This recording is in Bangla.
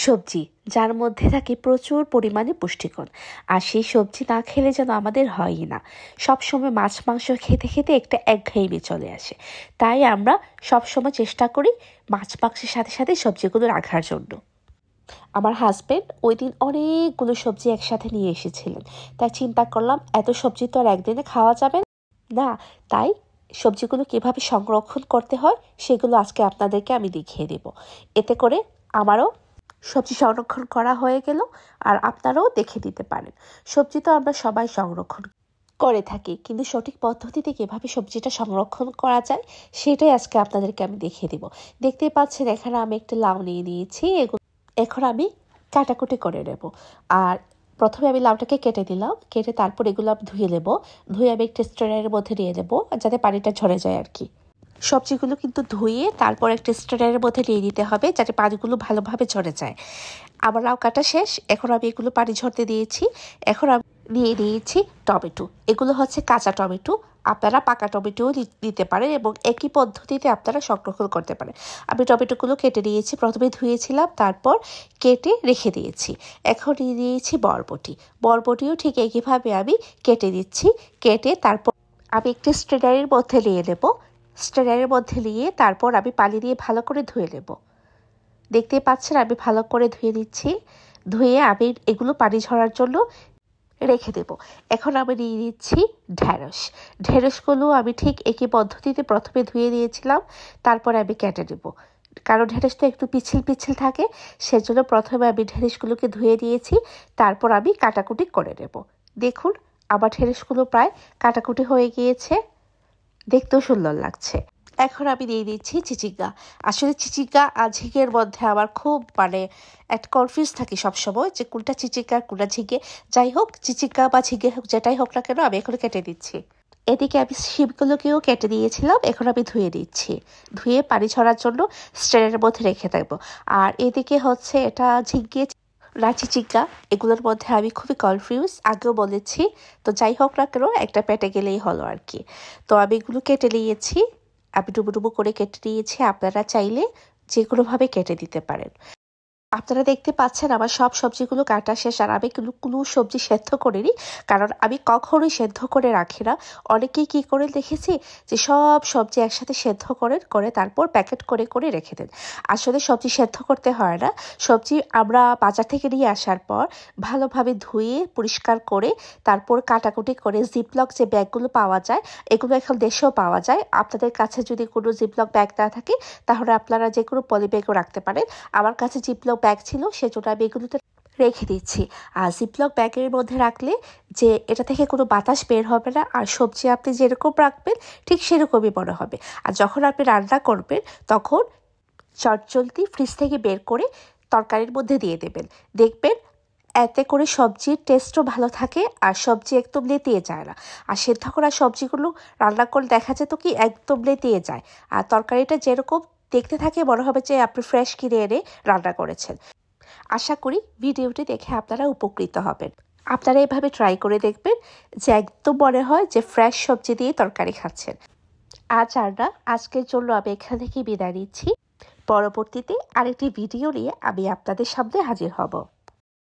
সবজি যার মধ্যে থাকে প্রচুর পরিমাণে পুষ্টিগুণ। আর সেই সবজি না খেলে যেন আমাদের হয়ই না। সবসময় মাছ মাংস খেতে খেতে একটা একঘেয়েমি চলে আসে। তাই আমরা সবসময় চেষ্টা করি মাছ মাংসের সাথে সাথে সবজিগুলো রাখার জন্য। আমার হাজবেন্ড ওই দিন অনেকগুলো সবজি একসাথে নিয়ে এসেছিলেন। তাই চিন্তা করলাম এত সবজি তো আর একদিনে খাওয়া যাবে না। তাই সবজিগুলো কিভাবে সংরক্ষণ করতে হয় সেগুলো আজকে আপনাদেরকে আমি দেখিয়ে দেব। এতে করে আমারও সবজি সংরক্ষণ করা হয়ে গেল, আর আপনারাও দেখে দিতে পারেন। সবজি তো আমরা সবাই সংরক্ষণ করে থাকি, কিন্তু সঠিক পদ্ধতিতে কিভাবে সবজিটা সংরক্ষণ করা যায় সেটাই আজকে আপনাদেরকে আমি দেখিয়ে দেব। দেখতেই পাচ্ছেন এখানে আমি একটা লাউ নিয়ে নিয়েছি। এখন আমি কাটাকুটি করে নেব। আর প্রথমে আমি লাউটাকে কেটে দিলাম, কেটে তারপর এগুলো আমি ধুয়ে নেব। ধুয়ে আমি একটা স্ট্রেনারের মধ্যে নিয়ে নেব যাতে পানিটা ঝরে যায় আর কি। সবজিগুলো কিন্তু ধুয়ে তারপর একটা স্ট্রেনারের মধ্যে নিয়ে নিতে হবে যাতে পানিগুলো ভালোভাবে ঝরে যায়। আমার লাউ কাটা শেষ, এখন আমি এগুলো পানি ঝরতে দিয়েছি। এখন আমি নিয়ে নিয়েছি টমেটো। এগুলো হচ্ছে কাঁচা টমেটো, আপনারা পাকা টমেটোও দিতে পারেন এবং একই পদ্ধতিতে আপনারা সংরক্ষণ করতে পারেন। আমি টমেটোগুলো কেটে নিয়েছি, প্রথমে ধুয়েছিলাম তারপর কেটে রেখে দিয়েছি। এখন নিয়ে নিয়েছি বরবটি। বরবটিও ঠিক একইভাবে আমি কেটে দিচ্ছি। কেটে তারপর আমি একটি স্ট্রেনারের মধ্যে নিয়ে নেব। স্ট্রেনারের মধ্যে নিয়ে তারপর আমি পানি দিয়ে ভালো করে ধুয়ে নেব। দেখতেই পাচ্ছেন আমি ভালো করে ধুয়ে নিচ্ছি। ধুয়ে আমি এগুলো পানি ঝরার জন্য রেখে দেব। এখন আমি নিয়ে নিচ্ছি ঢেঁড়স। ঢেঁড়সগুলো আমি ঠিক একই পদ্ধতিতে প্রথমে ধুয়ে নিয়েছিলাম, তারপরে আমি কেটে নেব। কারণ ঢেঁড়স তো একটু পিচ্ছিল পিচ্ছিল থাকে, সেজন্য প্রথমে আমি ঢেঁড়সগুলোকে ধুয়ে দিয়েছি, তারপর আমি কাটাকুটি করে নেব। দেখুন আমার ঢেঁড়সগুলো প্রায় কাটাকুটি হয়ে গিয়েছে, দেখতেও সুন্দর লাগছে। এখন আমি দিয়ে দিচ্ছি চিচিঙ্গা। আসলে চিচিঙ্গা আর ঝিঙের মধ্যে আমার খুব একটা কনফিউজ থাকি সবসময় যে কোনটা চিচিঙ্গা আর কোনটা ঝিঙে। যাই হোক, চিচিঙ্গা বা ঝিঙে হোক যেটাই হোক না কেন আমি এখন কেটে দিচ্ছি। এদিকে আমি শিমগুলোকেও কেটে দিয়েছিলাম, এখন আমি ধুয়ে দিচ্ছি। ধুয়ে পানি ছড়ার জন্য স্ট্রেনের মধ্যে রেখে থাকবো। আর এদিকে হচ্ছে এটা ঝিঙে না চিচিঙ্গা, এগুলোর মধ্যে আমি খুবই কনফিউজ, আগেও বলেছি। তো যাই হোক না কেন একটা পেটে গেলেই হলো আর কি। তো আমি এগুলো কেটে নিয়েছি, আমি ডুবো ডুবো করে কেটে নিয়েছি। আপনারা চাইলে যে কোনোভাবে কেটে দিতে পারেন। আপনারা দেখতে পাচ্ছেন আমার সব সবজিগুলো কাটা শেষ, আর আমি কোনো সবজি সেদ্ধ করিনি, কারণ আমি কখনোই সেদ্ধ করে রাখি না। অনেকেই কি করে দেখেছি যে সব সবজি একসাথে সেদ্ধ করে তারপর প্যাকেট করে করে রেখে দেন। আসলে সবজি সেদ্ধ করতে হয় না। সবজি আমরা বাজার থেকে নিয়ে আসার পর ভালোভাবে ধুয়ে পরিষ্কার করে তারপর কাটাকুটি করে জিপলক যে ব্যাগগুলো পাওয়া যায়, এগুলো এখন দেশেও পাওয়া যায়। আপনাদের কাছে যদি কোনো জিপলক ব্যাগ না থাকে তাহলে আপনারা যে কোনো পলি ব্যাগও রাখতে পারেন। আমার কাছে জিপলক ব্যাগ ছিল, সেজন্য আমি এগুলোতে রেখে দিচ্ছি। আর জিপলক ব্যাগের মধ্যে রাখলে যে এটা থেকে কোনো বাতাস বের হবে না, আর সবজি আপনি যেরকম রাখবেন ঠিক সেরকমই মনে হবে। আর যখন আপনি রান্না করবেন তখন চটজলদি ফ্রিজ থেকে বের করে তরকারির মধ্যে দিয়ে দেবেন। দেখবেন এতে করে সবজির টেস্টও ভালো থাকে, আর সবজি একদম লেতিয়ে যায় না। আর সেদ্ধ করা সবজিগুলো রান্না করে দেখা যেত কি একদম লেতিয়ে যায়, আর তরকারিটা যেরকম দেখতে থাকে মনে হবে যে আপনি ফ্রেশ কিনে এনে রান্না করেছেন। আশা করি ভিডিওটি দেখে আপনারা উপকৃত হবেন। আপনারা এভাবে ট্রাই করে দেখবেন, যে একদম মনে হয় যে ফ্রেশ সবজি দিয়ে তরকারি খাচ্ছেন। আজ আর না, আজকের জন্য আমি এখান থেকে বিদায় নিচ্ছি। পরবর্তীতে আরেকটি ভিডিও নিয়ে আমি আপনাদের সামনে হাজির হব।